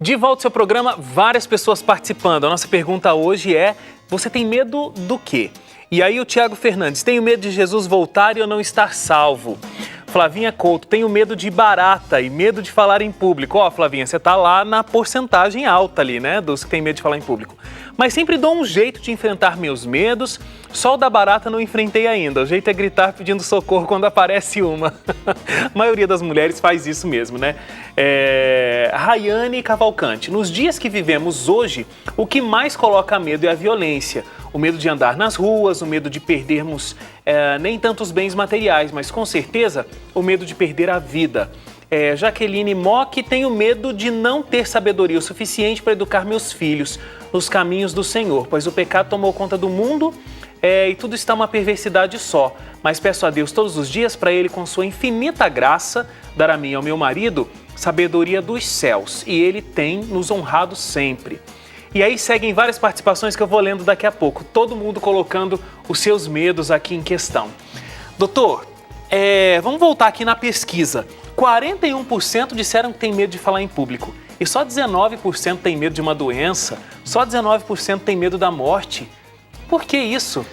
De volta ao seu programa, várias pessoas participando. A nossa pergunta hoje é: você tem medo do quê? E aí o Tiago Fernandes: tenho medo de Jesus voltar e eu não estar salvo. Flavinha Couto: tenho medo de barata e medo de falar em público. Ó, Flavinha, você tá lá na porcentagem alta ali, né, dos que tem medo de falar em público. Mas sempre dou um jeito de enfrentar meus medos, só o da barata não enfrentei ainda. O jeito é gritar pedindo socorro quando aparece uma. A maioria das mulheres faz isso mesmo, né? Rayane Cavalcante: nos dias que vivemos hoje, o que mais coloca medo é a violência. O medo de andar nas ruas, o medo de perdermos nem tanto os bens materiais, mas com certeza o medo de perder a vida. Jaqueline Mock: tenho medo de não ter sabedoria o suficiente para educar meus filhos nos caminhos do Senhor, pois o pecado tomou conta do mundo e tudo está uma perversidade só. Mas peço a Deus todos os dias para Ele, com sua infinita graça, dar a mim e ao meu marido sabedoria dos céus, e Ele tem nos honrado sempre. E aí seguem várias participações que eu vou lendo daqui a pouco, todo mundo colocando os seus medos aqui em questão. Doutor, vamos voltar aqui na pesquisa. 41% disseram que tem medo de falar em público e só 19% tem medo de uma doença, só 19% tem medo da morte. Por que isso?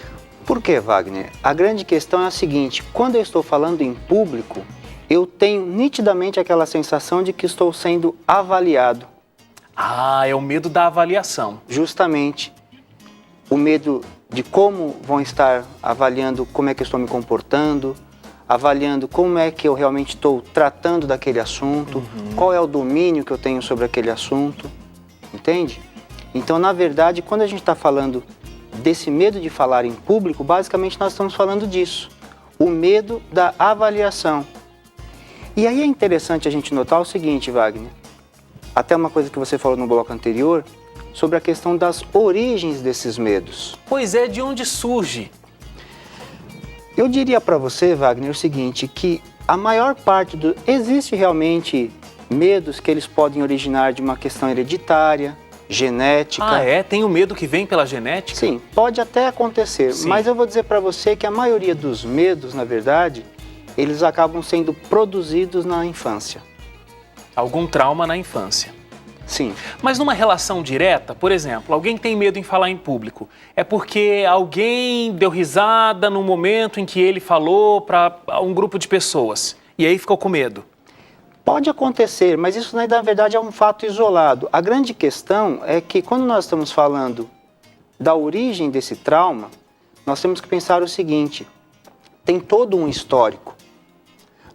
Por que, Wagner? A grande questão é a seguinte: quando eu estou falando em público, eu tenho nitidamente aquela sensação de que estou sendo avaliado. Ah, é o medo da avaliação. Justamente. O medo de como vão estar avaliando como é que eu estou me comportando, avaliando como é que eu realmente estou tratando daquele assunto, qual é o domínio que eu tenho sobre aquele assunto, entende? Então, na verdade, quando a gente está falando desse medo de falar em público, basicamente nós estamos falando disso, o medo da avaliação. E aí é interessante a gente notar o seguinte, Wagner, até uma coisa que você falou no bloco anterior, sobre a questão das origens desses medos. Pois é, de onde surge? Eu diria para você, Wagner, o seguinte, que a maior parte existe realmente medos que eles podem originar de uma questão hereditária, genética. Ah, é? Tem o medo que vem pela genética? Sim, pode até acontecer, Sim. Mas eu vou dizer para você que a maioria dos medos, na verdade, eles acabam sendo produzidos na infância. Algum trauma na infância. Sim. Mas numa relação direta, por exemplo, alguém tem medo em falar em público, é porque alguém deu risada no momento em que ele falou para um grupo de pessoas e aí ficou com medo. Pode acontecer, mas isso na verdade é um fato isolado. A grande questão é que quando nós estamos falando da origem desse trauma, nós temos que pensar o seguinte: tem todo um histórico.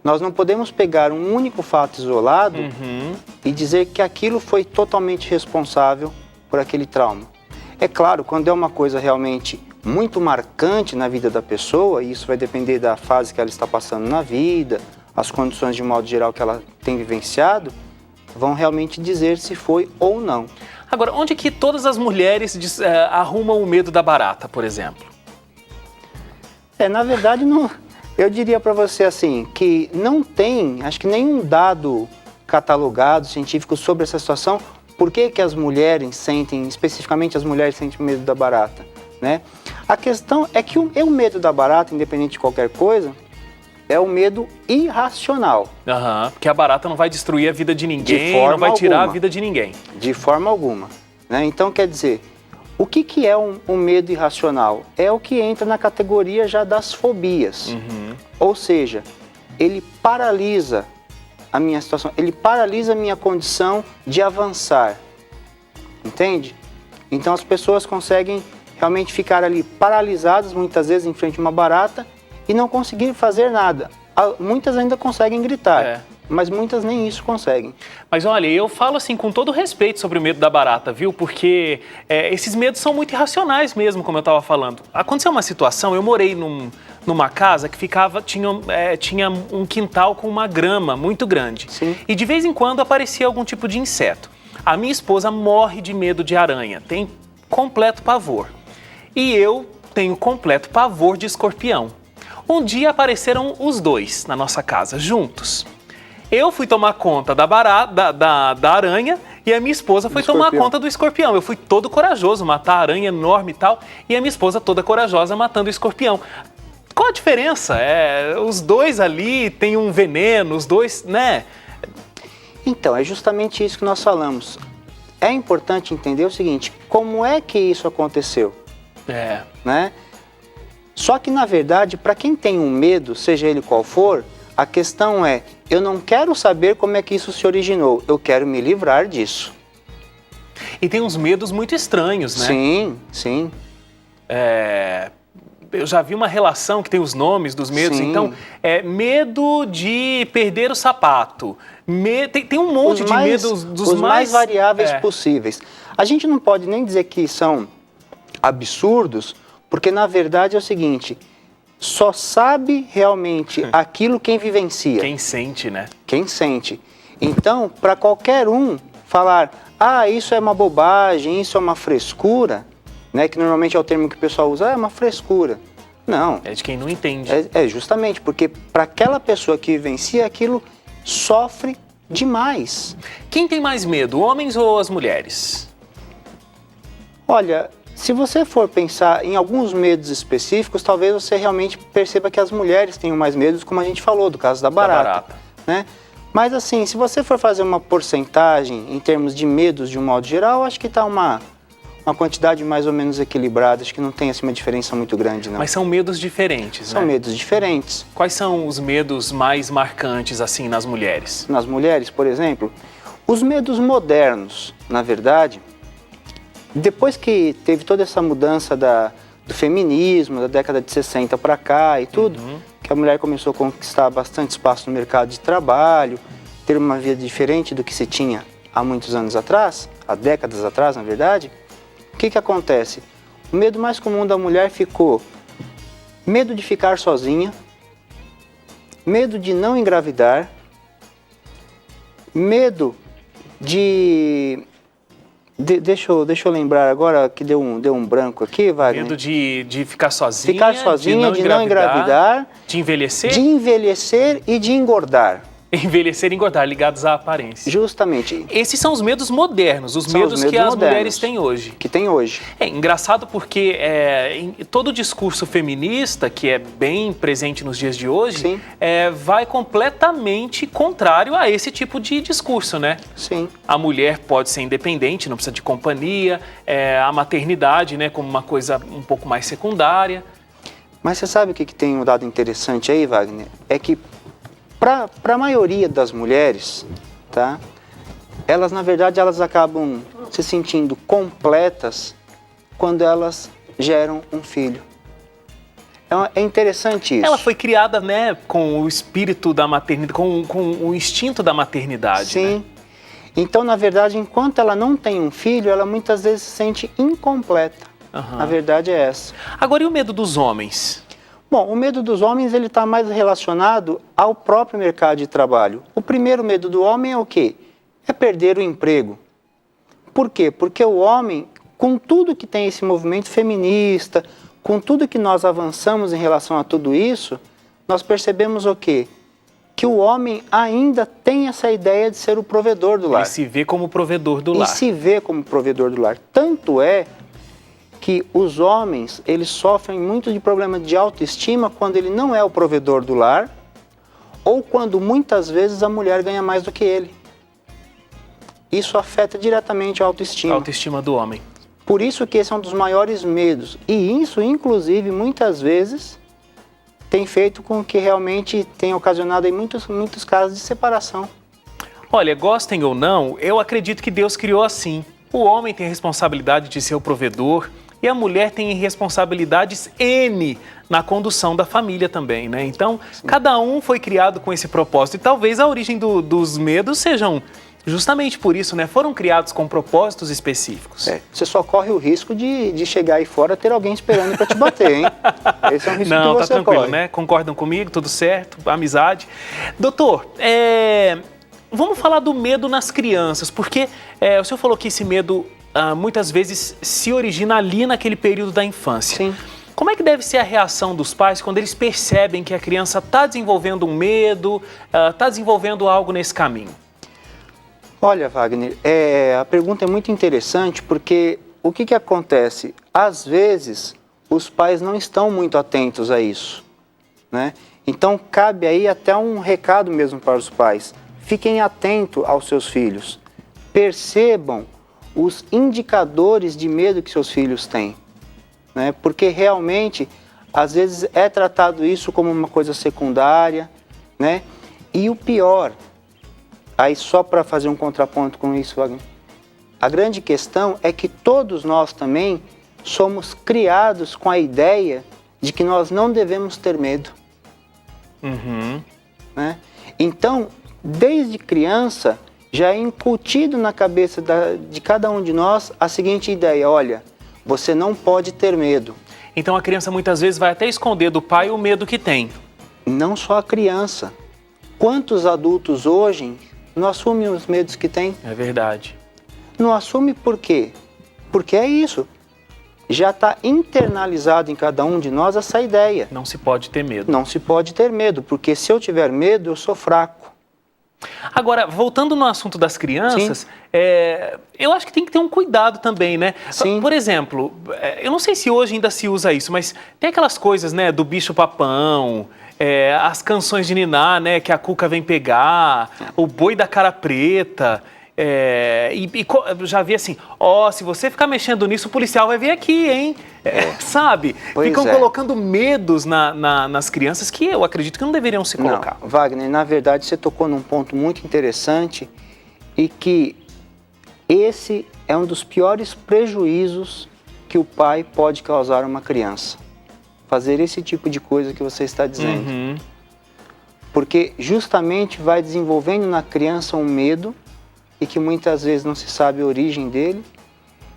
Nós não podemos pegar um único fato isolado e dizer que aquilo foi totalmente responsável por aquele trauma. É claro, quando é uma coisa realmente muito marcante na vida da pessoa, e isso vai depender da fase que ela está passando na vida, as condições de modo geral que ela tem vivenciado, vão realmente dizer se foi ou não. Agora, onde que todas as mulheres arrumam o medo da barata, por exemplo? Na verdade, não. Eu diria para você assim, que não tem, acho que nenhum dado catalogado, científico sobre essa situação. Por que que as mulheres sentem, especificamente as mulheres sentem medo da barata, né? A questão é que o medo da barata, independente de qualquer coisa, é o medo irracional. Porque a barata não vai destruir a vida de ninguém, não vai tirar a vida de ninguém. De forma alguma, né? Então, quer dizer, o que é um medo irracional? É o que entra na categoria já das fobias. Ou seja, ele paralisa a minha situação, ele paralisa a minha condição de avançar. Entende? Então as pessoas conseguem realmente ficar ali paralisadas, muitas vezes, em frente a uma barata e não conseguir fazer nada. Muitas ainda conseguem gritar. Mas muitas nem isso conseguem. Mas olha, eu falo assim com todo respeito sobre o medo da barata, viu? Porque esses medos são muito irracionais mesmo, como eu estava falando. Aconteceu uma situação, eu morei numa casa que tinha um quintal com uma grama muito grande. Sim. E de vez em quando aparecia algum tipo de inseto. A minha esposa morre de medo de aranha, tem completo pavor. E eu tenho completo pavor de escorpião. Um dia apareceram os dois na nossa casa, juntos. Eu fui tomar conta da aranha e a minha esposa foi tomar conta do escorpião. Eu fui todo corajoso, matar a aranha enorme e tal, e a minha esposa toda corajosa matando o escorpião. Qual a diferença? Os dois ali têm um veneno, os dois, né? Então, é justamente isso que nós falamos. é importante entender o seguinte, como é que isso aconteceu? Né? Só que, na verdade, para quem tem um medo, seja ele qual for, a questão é, eu não quero saber como é que isso se originou, eu quero me livrar disso. E tem uns medos muito estranhos, né? Sim, sim. Eu já vi uma relação que tem os nomes dos medos, Sim. então, medo de perder o sapato, tem um monte de medos dos os mais variáveis possíveis. A gente não pode nem dizer que são absurdos, porque na verdade é o seguinte, só sabe realmente aquilo quem vivencia. Quem sente, né? Quem sente. Então, para qualquer um falar, isso é uma bobagem, isso é uma frescura, né, que normalmente é o termo que o pessoal usa, é uma frescura. Não. É de quem não entende. É justamente, porque para aquela pessoa que vivencia aquilo, sofre demais. Quem tem mais medo, homens ou as mulheres? Olha, se você for pensar em alguns medos específicos, talvez você realmente perceba que as mulheres tenham mais medos, como a gente falou, do caso da barata. Né? Mas assim, se você for fazer uma porcentagem em termos de medos de um modo geral, acho que está uma quantidade mais ou menos equilibrada, acho que não tem assim, uma diferença muito grande, não. Mas são medos diferentes, São medos diferentes. Quais são os medos mais marcantes, assim, nas mulheres? Nas mulheres, por exemplo, os medos modernos, na verdade, depois que teve toda essa mudança do feminismo, da década de 60 para cá e tudo, que a mulher começou a conquistar bastante espaço no mercado de trabalho, ter uma vida diferente do que se tinha há muitos anos atrás, há décadas atrás, na verdade, o que acontece? O medo mais comum da mulher ficou medo de ficar sozinha, medo de não engravidar, medo de... Deixa eu lembrar agora que deu um branco aqui, Wagner. Medo de ficar sozinha, de não engravidar, de envelhecer? De envelhecer e de engordar. Envelhecer e engordar, ligados à aparência. Justamente. Esses são os medos modernos, os medos que as mulheres têm hoje. Que tem hoje. É engraçado porque em todo o discurso feminista, que é bem presente nos dias de hoje, vai completamente contrário a esse tipo de discurso, né? Sim. A mulher pode ser independente, não precisa de companhia, a maternidade, né, como uma coisa um pouco mais secundária. Mas você sabe o que tem um dado interessante aí, Wagner? É que para a maioria das mulheres, tá? Elas, na verdade, elas acabam se sentindo completas quando elas geram um filho. É interessante isso. Ela foi criada, né, com o espírito da maternidade, com o instinto da maternidade. Sim. Né? Então, na verdade, enquanto ela não tem um filho, ela muitas vezes se sente incompleta. A verdade é essa. Agora, e o medo dos homens? Bom, o medo dos homens ele está mais relacionado ao próprio mercado de trabalho. O primeiro medo do homem é o quê? É perder o emprego. Por quê? Porque o homem, com tudo que tem esse movimento feminista, com tudo que nós avançamos em relação a tudo isso, nós percebemos o quê? Que o homem ainda tem essa ideia de ser o provedor do lar. Ele se vê como provedor do lar. E se vê como provedor do lar. Tanto é que os homens, eles sofrem muito de problema de autoestima quando ele não é o provedor do lar ou quando muitas vezes a mulher ganha mais do que ele. Isso afeta diretamente a autoestima. A autoestima do homem. Por isso que esse é um dos maiores medos. E isso, inclusive, muitas vezes tem feito com que realmente tenha ocasionado aí muitos casos de separação. Olha, gostem ou não, eu acredito que Deus criou assim. O homem tem a responsabilidade de ser o provedor e a mulher tem responsabilidades N na condução da família também, né? Então, cada um foi criado com esse propósito e talvez a origem dos medos sejam justamente por isso, né? Foram criados com propósitos específicos. Você só corre o risco de chegar aí fora e ter alguém esperando para te bater, hein? Esse é um risco não, que tá você tranquilo, corre. Né? Concordam comigo? Tudo certo? Amizade. Doutor, vamos falar do medo nas crianças, porque o senhor falou que esse medo muitas vezes se origina ali naquele período da infância. Sim. Como é que deve ser a reação dos pais quando eles percebem que a criança está desenvolvendo um medo, está desenvolvendo algo nesse caminho? Olha, Wagner, a pergunta é muito interessante porque o que acontece? Às vezes, os pais não estão muito atentos a isso, né? Então, cabe aí até um recado mesmo para os pais. Fiquem atentos aos seus filhos. Percebam os indicadores de medo que seus filhos têm, né? Porque realmente, às vezes, é tratado isso como uma coisa secundária, né? E o pior, aí só para fazer um contraponto com isso, Wagner, a grande questão é que todos nós também somos criados com a ideia de que nós não devemos ter medo. Né? Então, desde criança, já é incutido na cabeça de cada um de nós a seguinte ideia: olha, você não pode ter medo. Então a criança muitas vezes vai até esconder do pai o medo que tem. Não só a criança. Quantos adultos hoje não assumem os medos que têm? É verdade. Não assume por quê? Porque é isso. Já está internalizado em cada um de nós essa ideia. Não se pode ter medo. Não se pode ter medo, porque se eu tiver medo, eu sou fraco. Agora, voltando no assunto das crianças, eu acho que tem que ter um cuidado também, né? Sim. Por exemplo, eu não sei se hoje ainda se usa isso, mas tem aquelas coisas, né, do bicho-papão, as canções de niná, né, que a cuca vem pegar, o boi da cara preta. Eu já vi assim, se você ficar mexendo nisso, o policial vai vir aqui, hein? Sabe? Pois Ficam é. colocando medos nas crianças que eu acredito que não deveriam se colocar. Não, Wagner, na verdade você tocou num ponto muito interessante e que esse é um dos piores prejuízos que o pai pode causar a uma criança. Fazer esse tipo de coisa que você está dizendo. Porque justamente vai desenvolvendo na criança um medo e que muitas vezes não se sabe a origem dele,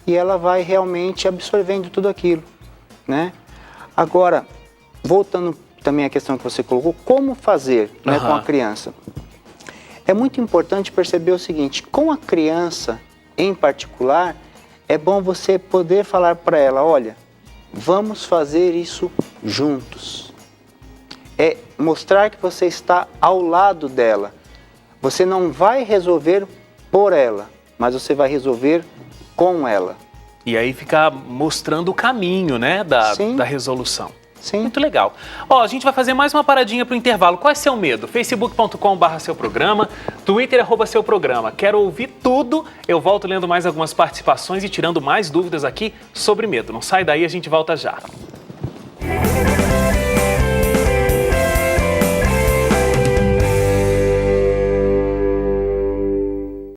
e ela vai realmente absorvendo tudo aquilo, né? Agora, voltando também à questão que você colocou, como fazer, né, com a criança? É muito importante perceber o seguinte: com a criança em particular, é bom você poder falar para ela: olha, vamos fazer isso juntos. É mostrar que você está ao lado dela. Você não vai resolver por ela, mas você vai resolver com ela. E aí ficar mostrando o caminho, né, da resolução. Sim. Muito legal. A gente vai fazer mais uma paradinha para o intervalo. Qual é seu medo? facebook.com/seuprograma, Twitter @seuprograma. Quero ouvir tudo. Eu volto lendo mais algumas participações e tirando mais dúvidas aqui sobre medo. Não sai daí, a gente volta já.